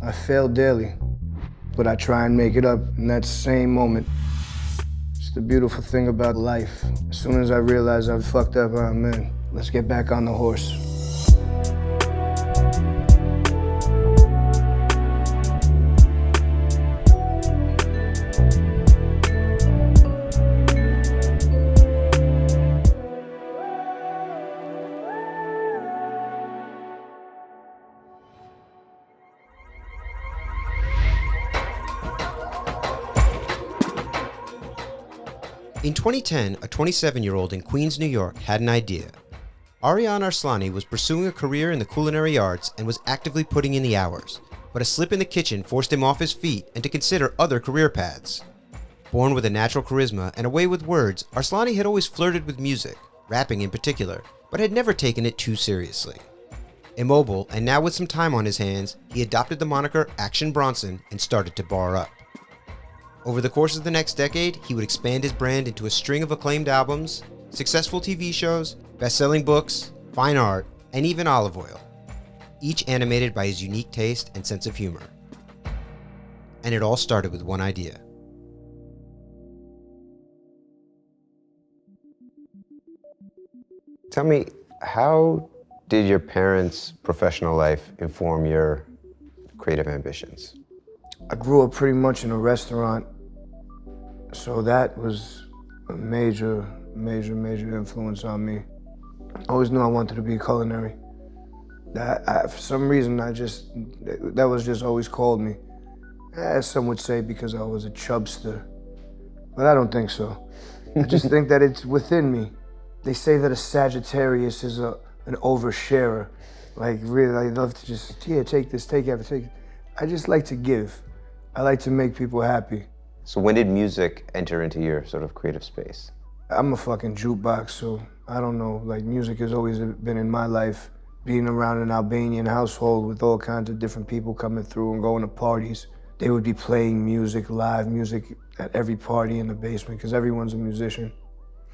I fail daily, but I try and make it up in that same moment. It's the beautiful thing about life. As soon as I realize I've fucked up, I'm in. Let's get back on the horse. In 2010, a 27-year-old in Queens, New York had an idea. Ariane Arslani was pursuing a career in the culinary arts and was actively putting in the hours, but a slip in the kitchen forced him off his feet and to consider other career paths. Born with a natural charisma and a way with words, Arslani had always flirted with music, rapping in particular, but had never taken it too seriously. Immobile, and now with some time on his hands, he adopted the moniker Action Bronson and started to bar up. Over the course of the next decade, he would expand his brand into a string of acclaimed albums, successful TV shows, best-selling books, fine art, and even olive oil, each animated by his unique taste and sense of humor. And it all started with one idea. Tell me, how did your parents' professional life inform your creative ambitions? I grew up pretty much in a restaurant, so that was a major influence on me. I always knew I wanted to be culinary. For some reason, that was just always called me. As some would say, because I was a chubster, but I don't think so. I just think that it's within me. They say that a Sagittarius is an oversharer. Like, really, I love to just, take this, take everything. I just like to give. I like to make people happy. So when did music enter into your sort of creative space? I'm a fucking jukebox, so I don't know. Like, music has always been in my life. Being around an Albanian household with all kinds of different people coming through and going to parties, they would be playing music, live music at every party in the basement, because everyone's a musician.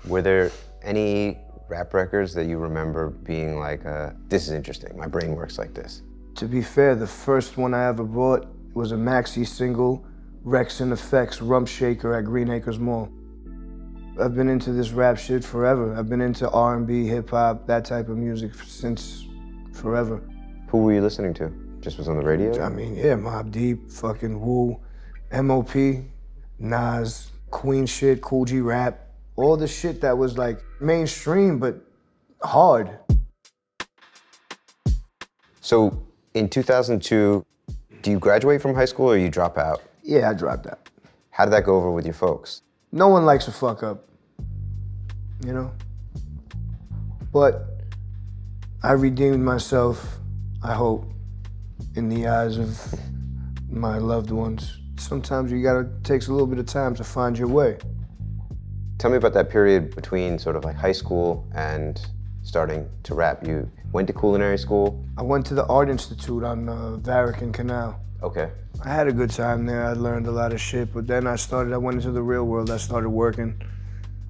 Were there any rap records that you remember being like, this is interesting, my brain works like this? To be fair, the first one I ever bought was a maxi single, Rex and Effects, Rump Shaker at Green Acres Mall. I've been into this rap shit forever. I've been into R&B, hip hop, that type of music since forever. Who were you listening to? Just was on the radio? I mean, yeah, Mobb Deep, fucking Wu, M.O.P., Nas, Queen shit, Cool G rap, all the shit that was like mainstream but hard. So in 2002, do you graduate from high school or you drop out? Yeah, I dropped out. How did that go over with your folks? No one likes a fuck up, you know? But I redeemed myself, I hope, in the eyes of my loved ones. Sometimes it takes a little bit of time to find your way. Tell me about that period between sort of like high school and starting to rap. You went to culinary school? I went to the Art Institute on Varican Canal. Okay. I had a good time there. I learned a lot of shit, but then I went into the real world. I started working.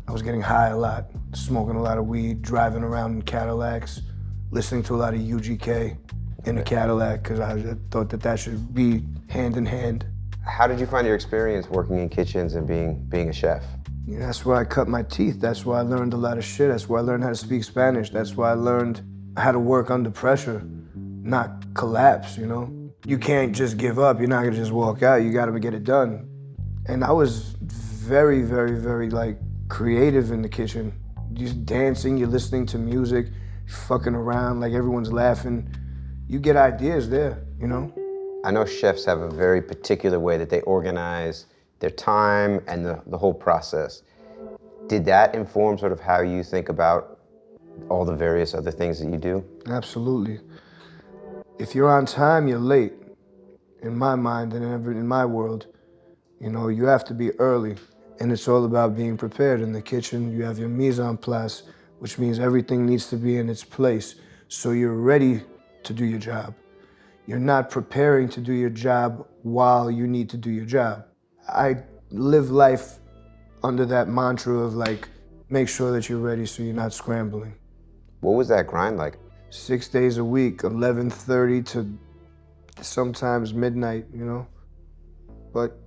I was getting high a lot, smoking a lot of weed, driving around in Cadillacs, listening to a lot of UGK in a Cadillac, because I thought that should be hand in hand. How did you find your experience working in kitchens and being a chef? You know, that's where I cut my teeth. That's where I learned a lot of shit. That's where I learned how to speak Spanish. That's where I learned how to work under pressure, not collapse, you know? You can't just give up. You're not gonna just walk out. You gotta get it done. And I was very, like, creative in the kitchen. Just dancing, you're listening to music, fucking around, like everyone's laughing. You get ideas there, you know? I know chefs have a very particular way that they organize their time and the whole process. Did that inform sort of how you think about all the various other things that you do? Absolutely. If you're on time, you're late. In my mind and in my world, you know, you have to be early. And it's all about being prepared in the kitchen. You have your mise en place, which means everything needs to be in its place. So you're ready to do your job. You're not preparing to do your job while you need to do your job. I live life under that mantra of like, make sure that you're ready so you're not scrambling. What was that grind like? 6 days a week, 11:30 to sometimes midnight, you know? But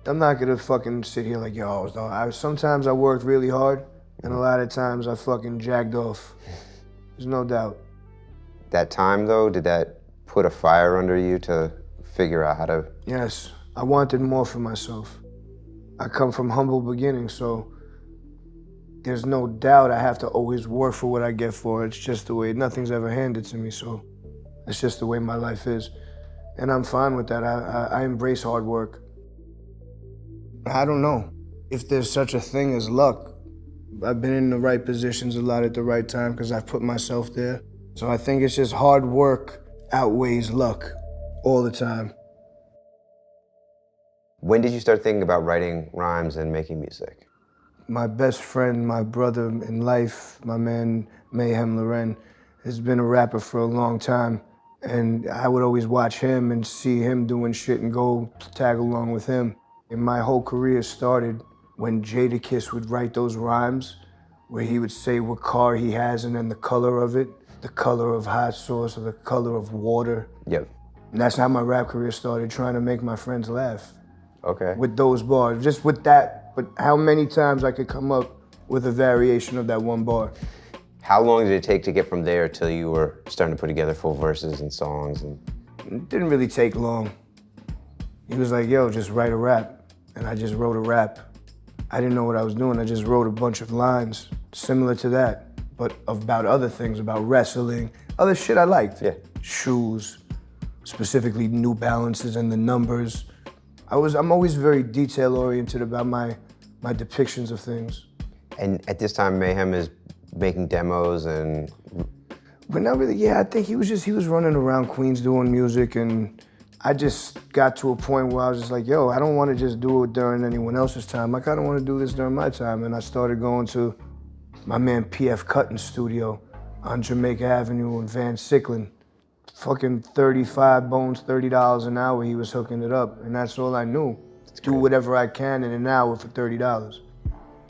I'm not gonna fucking sit here like, yo, sometimes I worked really hard, and a lot of times I fucking jagged off. There's no doubt. That time though, did that put a fire under you to figure out how to? Yes, I wanted more for myself. I come from humble beginnings, so there's no doubt I have to always work for what I get for. It's just the way, nothing's ever handed to me, so it's just the way my life is. And I'm fine with that. I embrace hard work. I don't know if there's such a thing as luck. I've been in the right positions a lot at the right time because I've put myself there. So I think it's just hard work outweighs luck all the time. When did you start thinking about writing rhymes and making music? My best friend, my brother in life, my man Mayhem Loren, has been a rapper for a long time. And I would always watch him and see him doing shit and go tag along with him. And my whole career started when Jadakiss would write those rhymes where he would say what car he has and then the color of it, the color of hot sauce or the color of water. Yep. And that's how my rap career started, trying to make my friends laugh. Okay. With those bars, just with that, but how many times I could come up with a variation of that one bar. How long did it take to get from there till you were starting to put together full verses and songs? And it didn't really take long. He was like, yo, just write a rap. And I just wrote a rap. I didn't know what I was doing. I just wrote a bunch of lines similar to that, but about other things, about wrestling, other shit I liked. Yeah. Shoes, specifically New Balances and the numbers. I'm always very detail oriented about my depictions of things. And at this time, Mayhem is making demos and... But not really, yeah, I think he was running around Queens doing music, and I just got to a point where I was just like, yo, I don't want to just do it during anyone else's time. I kind of want to do this during my time. And I started going to my man P.F. Cutting's studio on Jamaica Avenue in Van Sicklin. Fucking 35 bones, $30 an hour, he was hooking it up. And that's all I knew. Do whatever I can in an hour for $30.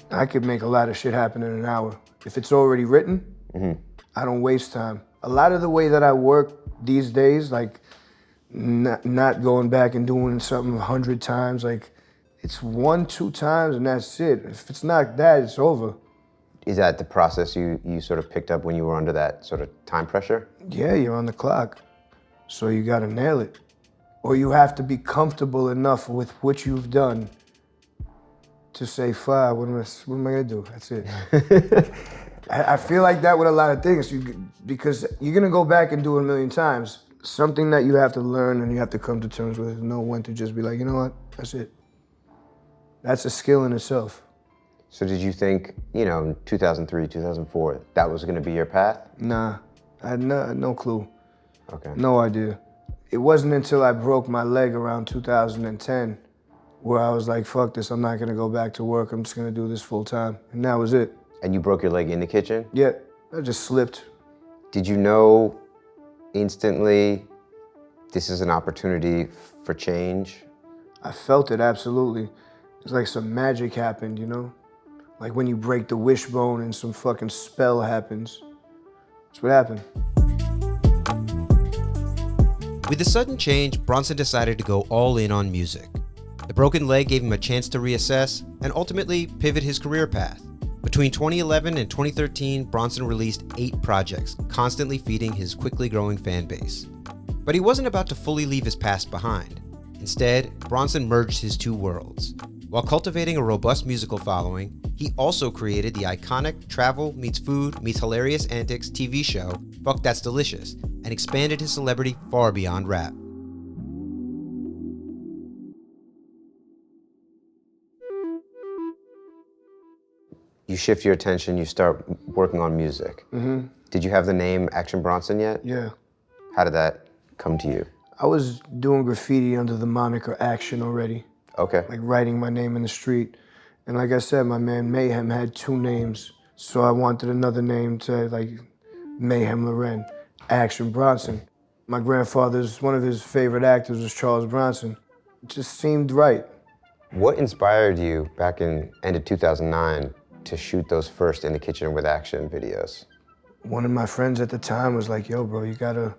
I could make a lot of shit happen in an hour. If it's already written, I don't waste time. A lot of the way that I work these days, like not going back and doing something 100 times, like it's 1, 2 times and that's it. If it's not that, it's over. Is that the process you sort of picked up when you were under that sort of time pressure? Yeah, you're on the clock, so you gotta nail it. Or you have to be comfortable enough with what you've done to say, fine, what am I gonna do? That's it. I feel like that with a lot of things, because you're gonna go back and do it a million times. Something that you have to learn and you have to come to terms with is know when to just be like, you know what, that's it. That's a skill in itself. So did you think, in 2003, 2004, that was gonna be your path? Nah, I had no clue. Okay. No idea. It wasn't until I broke my leg around 2010 where I was like, fuck this, I'm not gonna go back to work, I'm just gonna do this full time. And that was it. And you broke your leg in the kitchen? Yeah, I just slipped. Did you know instantly this is an opportunity for change? I felt it, absolutely. It's like some magic happened, you know? Like when you break the wishbone and some fucking spell happens. That's what happened. With the sudden change, Bronson decided to go all in on music. The broken leg gave him a chance to reassess and ultimately pivot his career path. Between 2011 and 2013, Bronson released 8 projects, constantly feeding his quickly growing fan base. But he wasn't about to fully leave his past behind. Instead, Bronson merged his two worlds. While cultivating a robust musical following, he also created the iconic Travel Meets Food Meets Hilarious Antics TV show, Fuck That's Delicious, and expanded his celebrity far beyond rap. You shift your attention, you start working on music. Mm-hmm. Did you have the name Action Bronson yet? Yeah. How did that come to you? I was doing graffiti under the moniker Action already. Okay. Like writing my name in the street. And like I said, my man Mayhem had 2 names. So I wanted another name to like Mayhem Loren, Action Bronson. My grandfather's, one of his favorite actors was Charles Bronson. It just seemed right. What inspired you back in end of 2009 to shoot those first In the Kitchen with Action videos? One of my friends at the time was like, yo, bro, you gotta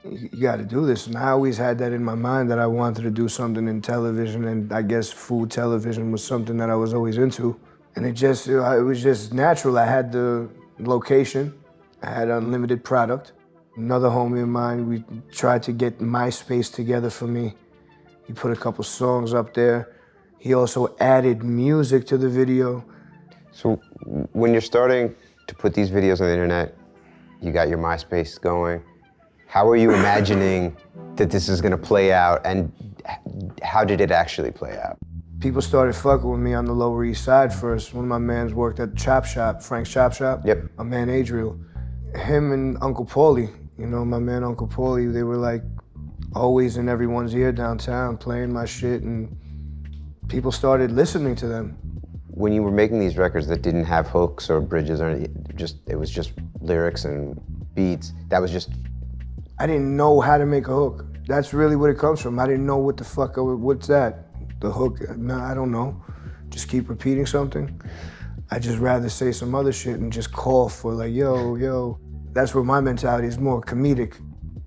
you got to do this. And I always had that in my mind that I wanted to do something in television, and I guess food television was something that I was always into. And it was just natural. I had the location, I had unlimited product. Another homie of mine, we tried to get MySpace together for me. He put a couple songs up there. He also added music to the video. So when you're starting to put these videos on the internet, you got your MySpace going. How are you imagining that this is gonna play out, and how did it actually play out? People started fucking with me on the Lower East Side first. One of my mans worked at Chop Shop, Frank's Chop Shop. Yep. My man Adriel. Him and Uncle Paulie, you know, my man Uncle Paulie, they were like always in everyone's ear downtown playing my shit, and people started listening to them. When you were making these records that didn't have hooks or bridges or anything, it was just lyrics and beats, that was just... I didn't know how to make a hook. That's really what it comes from. I didn't know what the fuck, what's that? The hook, no, I don't know. Just keep repeating something. I just rather say some other shit and just call for like, yo, yo. That's where my mentality is, more comedic.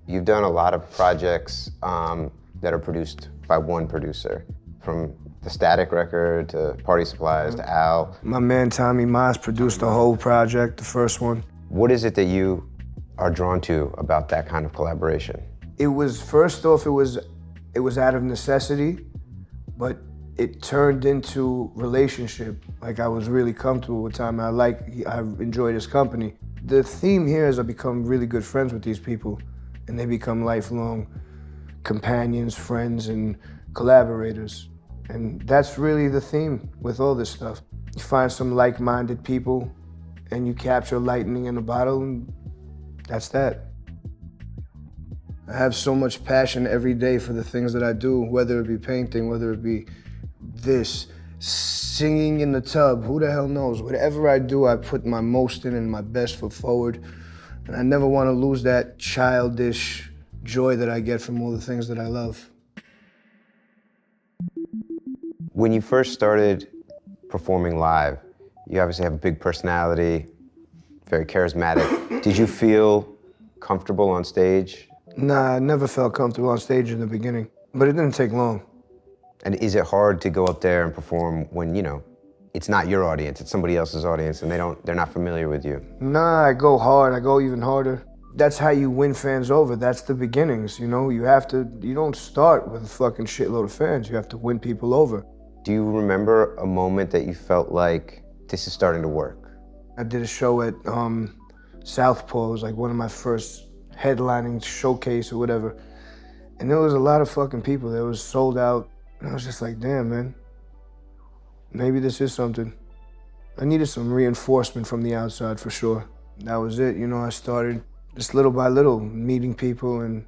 You've done a lot of projects that are produced by one producer, from the Static record to Party Supplies to Al. My man Tommy Moss produced the whole project, the first one. What is it that you are drawn to about that kind of collaboration? It was, first off, it was out of necessity, but it turned into relationship. Like, I was really comfortable with Tommy. I enjoyed his company. The theme here is I become really good friends with these people, and they become lifelong companions, friends, and collaborators. And that's really the theme with all this stuff. You find some like-minded people, and you capture lightning in a bottle, and that's that. I have so much passion every day for the things that I do, whether it be painting, whether it be this, singing in the tub, who the hell knows? Whatever I do, I put my most in and my best foot forward. And I never want to lose that childish joy that I get from all the things that I love. When you first started performing live, you obviously have a big personality, very charismatic. Did you feel comfortable on stage? Nah, I never felt comfortable on stage in the beginning, but it didn't take long. And is it hard to go up there and perform when, you know, it's not your audience, it's somebody else's audience, and they're not familiar with you? Nah, I go hard, I go even harder. That's how you win fans over. That's the beginnings, you know? You don't start with a fucking shitload of fans. You have to win people over. Do you remember a moment that you felt like this is starting to work? I did a show at Southpaw. It was like one of my first headlining showcase or whatever. And there was a lot of fucking people. There was sold out. And I was just like, damn, man. Maybe this is something. I needed some reinforcement from the outside for sure. That was it. You know, I started just little by little meeting people, and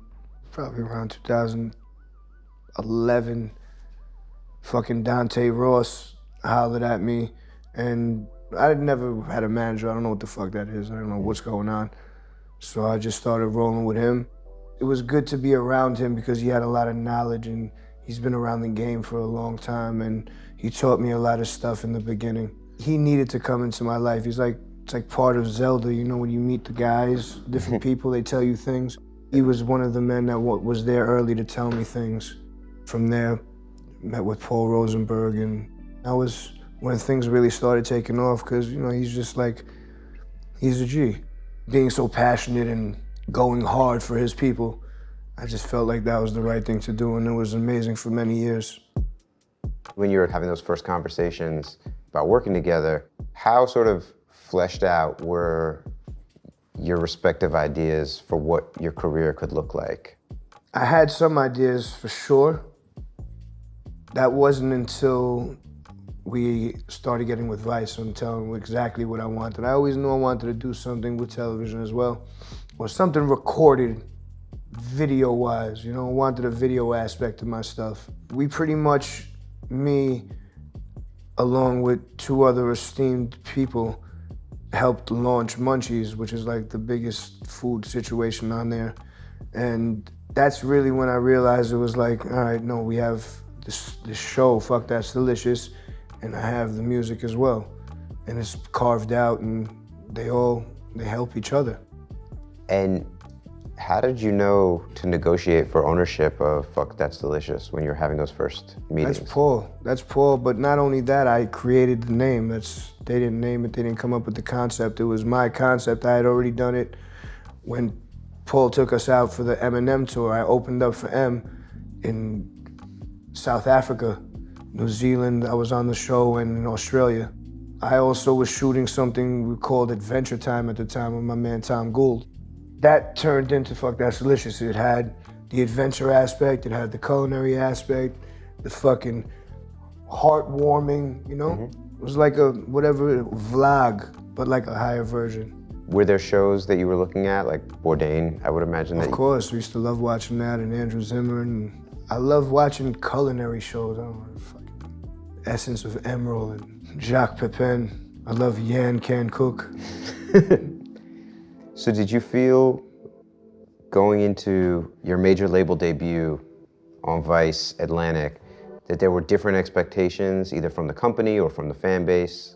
probably around 2011, fucking Dante Ross hollered at me, and I never had a manager. I don't know what the fuck that is. I don't know what's going on. So I just started rolling with him. It was good to be around him because he had a lot of knowledge, and he's been around the game for a long time, and he taught me a lot of stuff in the beginning. He needed to come into my life. It's like part of Zelda, you know, when you meet the guys, different people, they tell you things. He was one of the men that was there early to tell me things. From there, met with Paul Rosenberg, and that was when things really started taking off, because, you know, he's just like, he's a G. Being so passionate and going hard for his people, I just felt like that was the right thing to do, and it was amazing for many years. When you were having those first conversations about working together, how sort of fleshed out were your respective ideas for what your career could look like? I had some ideas for sure. That wasn't until we started getting with Vice and telling them exactly what I wanted. I always knew I wanted to do something with television as well, or something recorded video-wise, you know, I wanted a video aspect of my stuff. We pretty much, me, along with two other esteemed people, helped launch Munchies, which is like the biggest food situation on there. And that's really when I realized it was like, all right, no, we have this show, Fuck That's Delicious, and I have the music as well. And it's carved out, and they help each other. And How did you know to negotiate for ownership of Fuck That's Delicious when you were having those first meetings? That's Paul, but not only that, I created the name. They didn't name it, they didn't come up with the concept. It was my concept. I had already done it when Paul took us out for the M&M tour. I opened up for M in South Africa, New Zealand. I was on the show, and in Australia. I also was shooting something we called Adventure Time at the time with my man Tom Gould. That turned into Fuck That's Delicious. It had the adventure aspect, it had the culinary aspect, the fucking heartwarming, you know? It was like a whatever vlog, but like a higher version. Were there shows that you were looking at, like Bourdain? I would imagine that. Of course, we used to love watching that, and Andrew Zimmern. And I love watching culinary shows. I don't know, fucking Essence of Emerald and Jacques Pepin. I love Yan Can Cook. So did you feel going into your major label debut on Vice Atlantic that there were different expectations either from the company or from the fan base?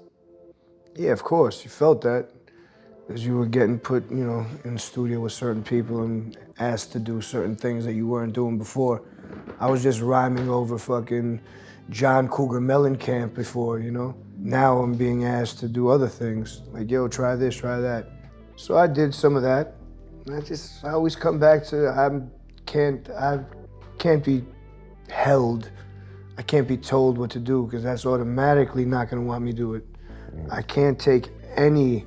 Yeah, of course, you felt that. Because you were getting put, you know, in the studio with certain people and asked to do certain things that you weren't doing before. I was just rhyming over fucking John Cougar Mellencamp before, you know? Now I'm being asked to do other things. Like, yo, try this, try that. So I did some of that. I always come back to I can't be held. I can't be told what to do because that's automatically not gonna want me to do it. I can't take any,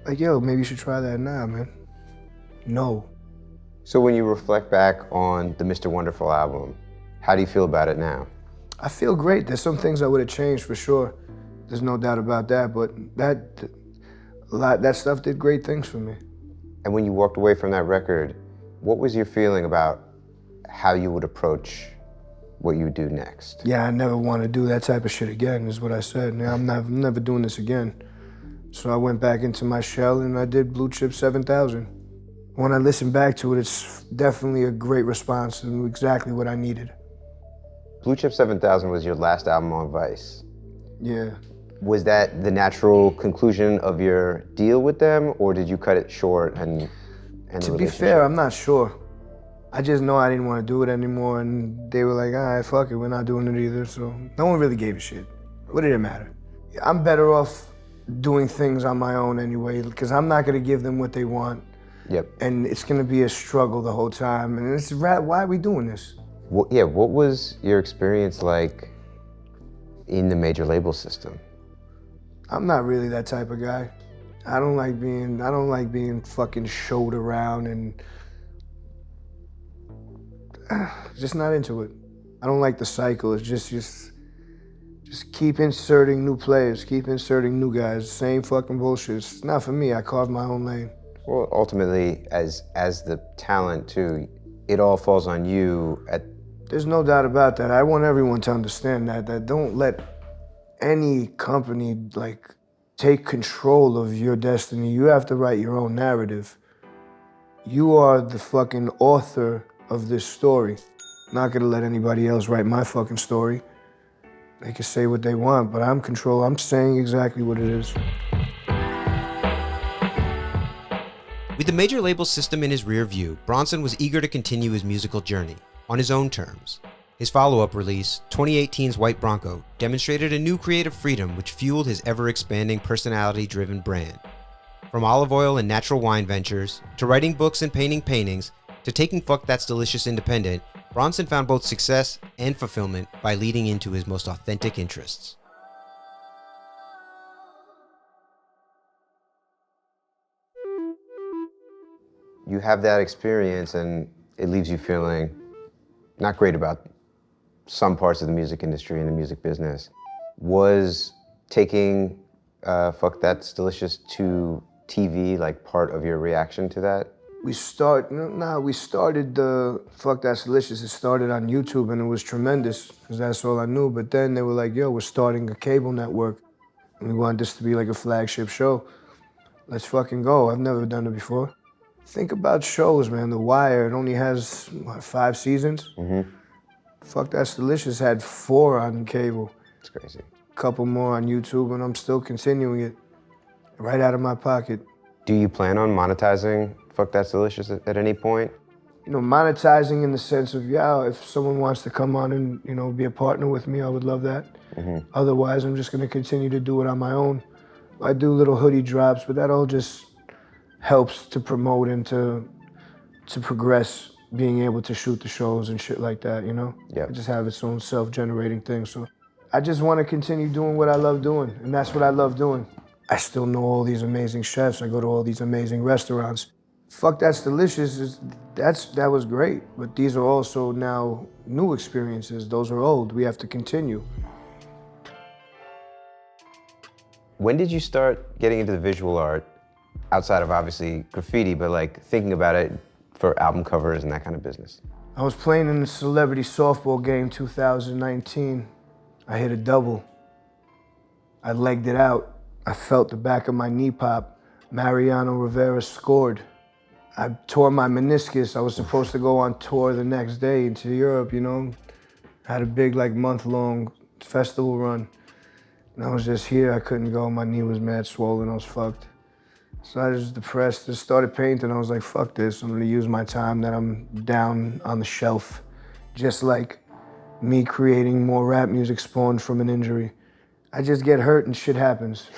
like, yo, maybe you should try that now, man. No. So when you reflect back on the Mr. Wonderful album, how do you feel about it now? I feel great. There's some things I would have changed for sure. There's no doubt about that, but that stuff did great things for me. And when you walked away from that record, what was your feeling about how you would approach what you would do next? Yeah, I never want to do that type of shit again, is what I said. Yeah, I'm never doing this again. So I went back into my shell and I did Blue Chip 7000. When I listen back to it, it's definitely a great response and exactly what I needed. Blue Chip 7000 was your last album on Vice. Yeah. Was that the natural conclusion of your deal with them, or did you cut it short and To be fair, I'm not sure. I just know I didn't want to do it anymore, and they were like, all right, fuck it, we're not doing it either, so no one really gave a shit. What did it matter? I'm better off doing things on my own anyway, because I'm not going to give them what they want. Yep. And it's going to be a struggle the whole time, and it's why are we doing this? What was your experience like in the major label system? I'm not really that type of guy. I don't like being fucking showed around and just not into it. I don't like the cycle. It's just keep inserting new players, keep inserting new guys, same fucking bullshit. It's not for me. I carved my own lane. Well, ultimately, as the talent too, it all falls on you. There's no doubt about that. I want everyone to understand that don't let any company like take control of your destiny. You have to write your own narrative. You are the fucking author of this story. I'm not gonna let anybody else write my fucking story. They can say what they want, but I'm saying exactly what it is. With the major label system in his rear view, Bronson was eager to continue his musical journey on his own terms. His follow-up release, 2018's White Bronco, demonstrated a new creative freedom which fueled his ever-expanding personality-driven brand. From olive oil and natural wine ventures, to writing books and painting paintings, to taking Fuck That's Delicious independent, Bronson found both success and fulfillment by leading into his most authentic interests. You have that experience and it leaves you feeling not great about some parts of the music industry and the music business. Was taking Fuck That's Delicious to TV like part of your reaction to that? We started the Fuck That's Delicious. It started on YouTube and it was tremendous because that's all I knew. But then they were like, yo, we're starting a cable network and we want this to be like a flagship show. Let's fucking go. I've never done it before. Think about shows, man. The Wire, it only has, what, 5 seasons? Mm-hmm. Fuck That's Delicious had 4 on cable. It's crazy. A couple more on YouTube and I'm still continuing it right out of my pocket. Do you plan on monetizing Fuck That's Delicious at any point? You know, monetizing in the sense of, yeah, if someone wants to come on and, you know, be a partner with me, I would love that. Otherwise, I'm just gonna continue to do it on my own. I do little hoodie drops, but that all just helps to promote and to progress being able to shoot the shows and shit like that, you know? Yeah. It just have its own self-generating thing. So I just want to continue doing what I love doing, and that's what I love doing. I still know all these amazing chefs. I go to all these amazing restaurants. Fuck That's Delicious, that was great, but these are also now new experiences. Those are old. We have to continue. When did you start getting into the visual art, outside of obviously graffiti, but like thinking about it for album covers and that kind of business? I was playing in the celebrity softball game 2019. I hit a double. I legged it out. I felt the back of my knee pop. Mariano Rivera scored. I tore my meniscus. I was supposed to go on tour the next day into Europe, you know. Had a big like month-long festival run. And I was just here, I couldn't go. My knee was mad swollen, I was fucked. So I was depressed, just started painting. I was like, fuck this, I'm gonna use my time that I'm down on the shelf. Just like me creating more rap music spawned from an injury. I just get hurt and shit happens.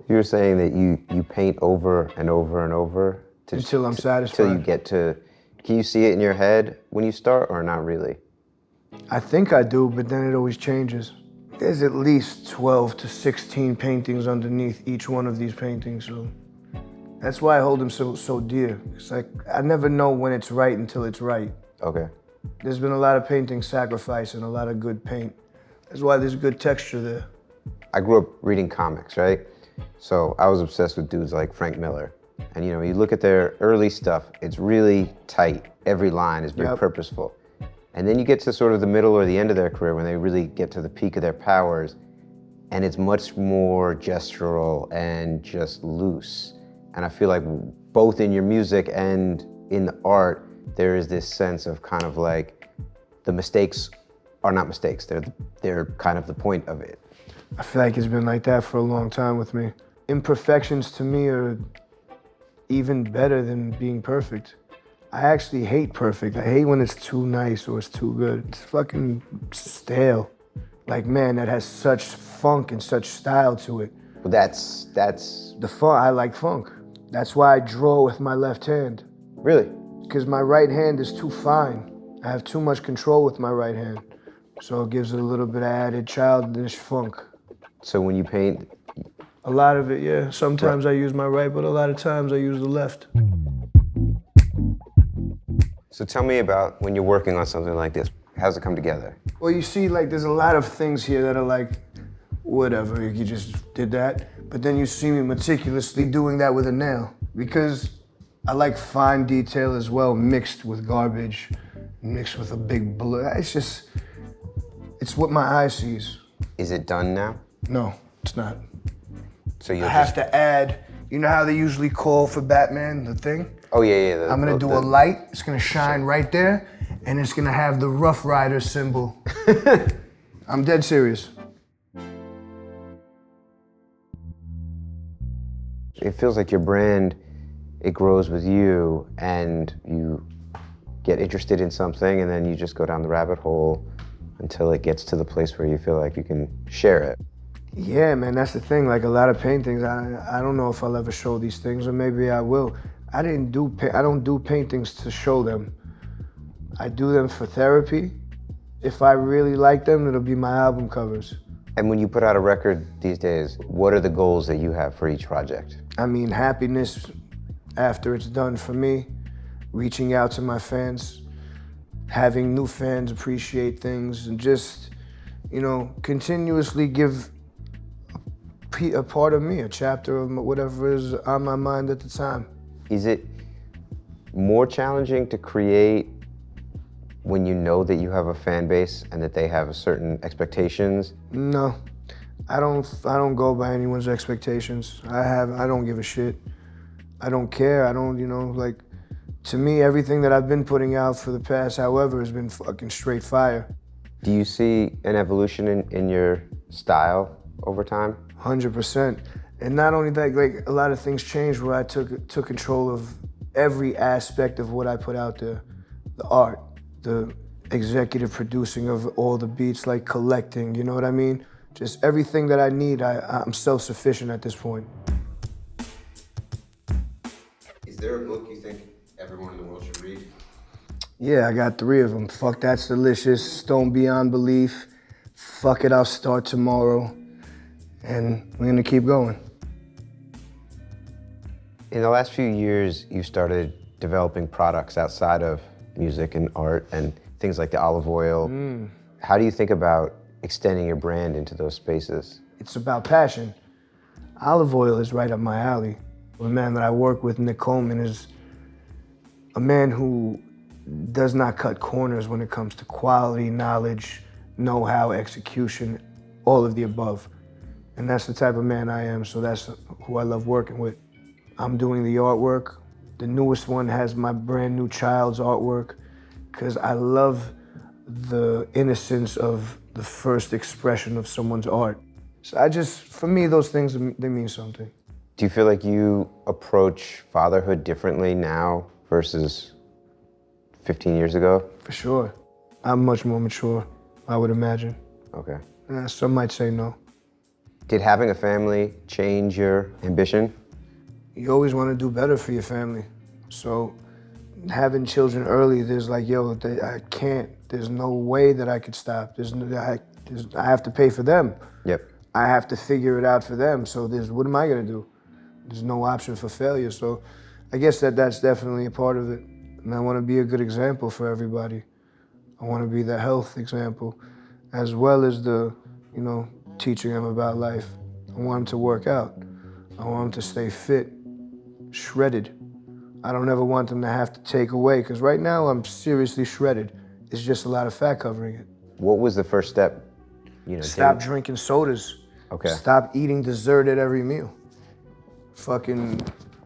You were saying that you paint over and over and over Until I'm satisfied. Until you get to, can you see it in your head when you start or not really? I think I do, but then it always changes. There's at least 12 to 16 paintings underneath each one of these paintings, so that's why I hold them so dear. It's like, I never know when it's right until it's right. Okay. There's been a lot of painting sacrifice and a lot of good paint. That's why there's good texture there. I grew up reading comics, right? So I was obsessed with dudes like Frank Miller. And you know, you look at their early stuff, it's really tight. Every line is very purposeful. And then you get to sort of the middle or the end of their career when they really get to the peak of their powers, and it's much more gestural and just loose. And I feel like both in your music and in the art, there is this sense of kind of like the mistakes are not mistakes. They're kind of the point of it. I feel like it's been like that for a long time with me. Imperfections to me are even better than being perfect. I actually hate perfect. I hate when it's too nice or it's too good. It's fucking stale. Like, man, that has such funk and such style to it. But that's... The funk, I like funk. That's why I draw with my left hand. Really? Because my right hand is too fine. I have too much control with my right hand. So it gives it a little bit of added childish funk. So when you paint... A lot of it, yeah. Sometimes I use my right, but a lot of times I use the left. So tell me about when you're working on something like this. How's it come together? Well, you see, like, there's a lot of things here that are like, whatever, you just did that. But then you see me meticulously doing that with a nail. Because I like fine detail as well, mixed with garbage, mixed with a big blur. It's what my eye sees. Is it done now? No, it's not. So you have to add, you know how they usually call for Batman, the thing? Oh, yeah. I'm gonna do a light, it's gonna shine right there, and it's gonna have the Rough Rider symbol. I'm dead serious. It feels like your brand, it grows with you, and you get interested in something, and then you just go down the rabbit hole until it gets to the place where you feel like you can share it. Yeah, man, that's the thing. Like, a lot of paintings, I don't know if I'll ever show these things, or maybe I will. I don't do paintings to show them. I do them for therapy. If I really like them, it'll be my album covers. And when you put out a record these days, what are the goals that you have for each project? I mean, happiness after it's done for me, reaching out to my fans, having new fans appreciate things, and just, you know, continuously give a part of me, a chapter of whatever is on my mind at the time. Is it more challenging to create when you know that you have a fan base and that they have certain expectations? No, I don't go by anyone's expectations. I don't give a shit. I don't care. You know, like, to me, everything that I've been putting out for the past however has been fucking straight fire. Do you see an evolution in your style over time? 100%. And not only that, like a lot of things changed where I took control of every aspect of what I put out there. The art, the executive producing of all the beats, like collecting, you know what I mean? Just everything that I need, I'm self-sufficient at this point. Is there a book you think everyone in the world should read? Yeah, I got 3 of them. Fuck That's Delicious, Stone Beyond Belief, Fuck It, I'll Start Tomorrow, and we're gonna keep going. In the last few years, you started developing products outside of music and art and things like the olive oil. How do you think about extending your brand into those spaces? It's about passion. Olive oil is right up my alley. The man that I work with, Nick Coleman, is a man who does not cut corners when it comes to quality, knowledge, know-how, execution, all of the above. And that's the type of man I am, so that's who I love working with. I'm doing the artwork. The newest one has my brand new child's artwork, because I love the innocence of the first expression of someone's art. So for me, those things, they mean something. Do you feel like you approach fatherhood differently now versus 15 years ago? For sure. I'm much more mature, I would imagine. Okay. Some might say no. Did having a family change your ambition? You always want to do better for your family. So having children early, there's like, yo, I can't. There's no way that I could stop. I have to pay for them. Yep. I have to figure it out for them. So what am I gonna do? There's no option for failure. So I guess that's definitely a part of it. And I want to be a good example for everybody. I want to be the health example, as well as teaching them about life. I want them to work out. I want them to stay fit, shredded. I don't ever want them to have to take away, because right now I'm seriously shredded. It's just a lot of fat covering it. What was the first step? Stop drinking sodas. Okay. Stop eating dessert at every meal. Fucking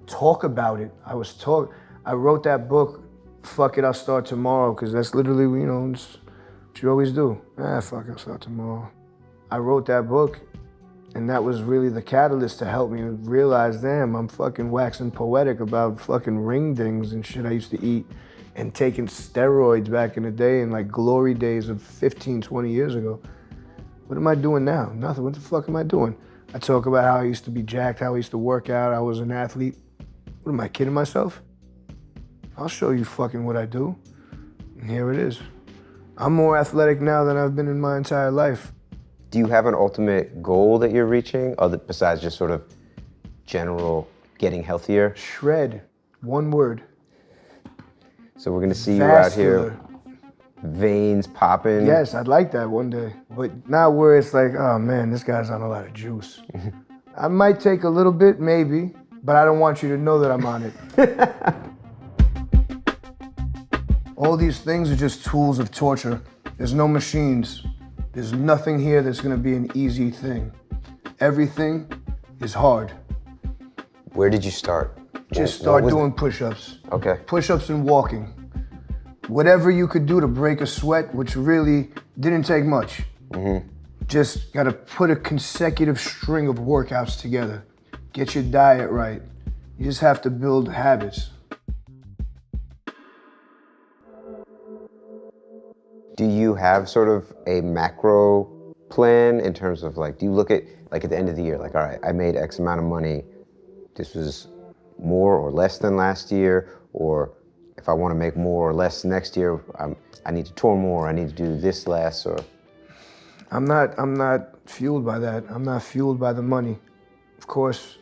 talk about it. I wrote that book, Fuck It, I'll Start Tomorrow, because that's literally, it's what you always do. Fuck it, I'll start tomorrow. I wrote that book, and that was really the catalyst to help me realize, damn, I'm fucking waxing poetic about fucking ring dings and shit I used to eat, and taking steroids back in the day, in like glory days of 15, 20 years ago. What am I doing now? Nothing. What the fuck am I doing? I talk about how I used to be jacked, how I used to work out, I was an athlete. What am I, kidding myself? I'll show you fucking what I do. And here it is. I'm more athletic now than I've been in my entire life. Do you have an ultimate goal that you're reaching, besides just sort of general getting healthier? Shred. One word. So we're gonna see you out Vascular. here, veins popping. Yes, I'd like that one day. But not where it's like, oh man, this guy's on a lot of juice. I might take a little bit, maybe, but I don't want you to know that I'm on it. All these things are just tools of torture. There's no machines. There's nothing here that's gonna be an easy thing. Everything is hard. Where did you start? Just start doing push-ups. Okay. Push-ups and walking. Whatever you could do to break a sweat, which really didn't take much. Just gotta put a consecutive string of workouts together. Get your diet right. You just have to build habits. Do you have sort of a macro plan in terms of like, do you look at at the end of the year, like, all right, I made X amount of money. This was more or less than last year, or if I want to make more or less next year, I need to tour more, I need to do this less, or? I'm not fueled by that. I'm not fueled by the money. Of course,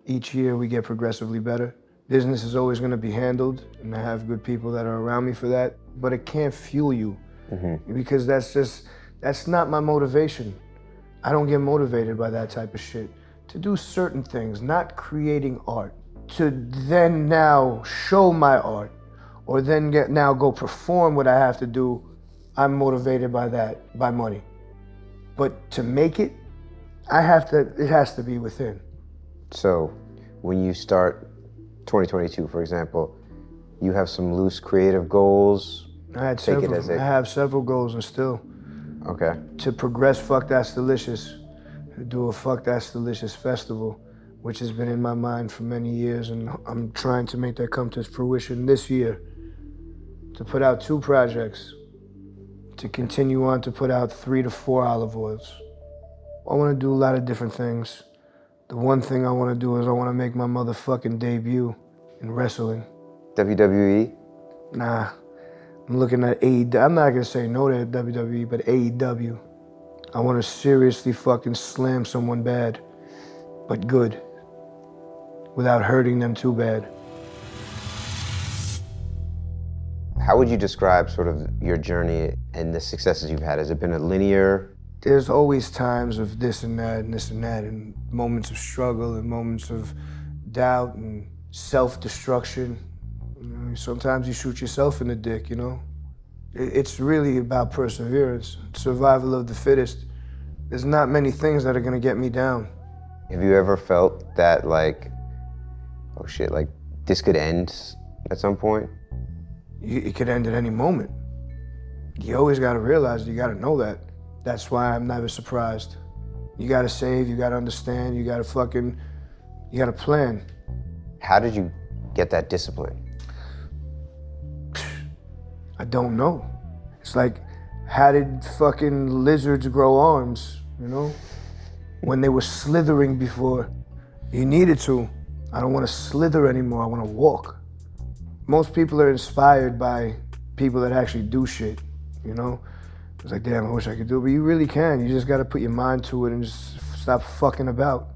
each year we get progressively better. Business is always going to be handled, and I have good people that are around me for that, but it can't fuel you, because that's not my motivation. I don't get motivated by that type of shit. To do certain things, not creating art, to then now show my art, or then go perform what I have to do, I'm motivated by that, by money. But to make it, it has to be within. So when you start 2022, for example, you have some loose creative goals? I have several goals, and still. Okay. To progress Fuck That's Delicious, do a Fuck That's Delicious festival, which has been in my mind for many years, and I'm trying to make that come to fruition this year. To put out 2 projects, to continue on to put out 3 to 4 olive oils. I want to do a lot of different things. The one thing I want to do is I want to make my motherfucking debut in wrestling. WWE? Nah, I'm looking at AEW. I'm not gonna say no to WWE, but AEW. I want to seriously fucking slam someone bad, but good, without hurting them too bad. How would you describe sort of your journey and the successes you've had? Has it been a linear? There's always times of this and that and this and that, and moments of struggle and moments of doubt and self-destruction. You know, sometimes you shoot yourself in the dick, you know? It's really about perseverance, survival of the fittest. There's not many things that are gonna get me down. Have you ever felt that like, oh shit, like this could end at some point? It could end at any moment. You always gotta realize, you gotta know that. That's why I'm never surprised. You gotta save, you gotta understand, you gotta plan. How did you get that discipline? I don't know. It's like, how did fucking lizards grow arms, you know? When they were slithering before, you needed to. I don't wanna slither anymore, I wanna walk. Most people are inspired by people that actually do shit, you know? It's like, damn, I wish I could do it, but you really can. You just gotta put your mind to it and just stop fucking about.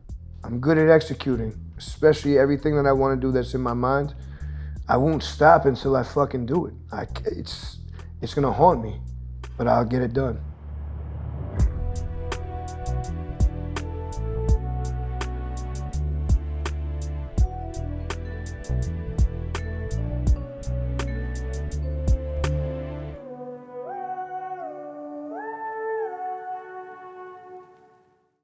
I'm good at executing, especially everything that I wanna do that's in my mind. I won't stop until I fucking do it. It's gonna haunt me, but I'll get it done.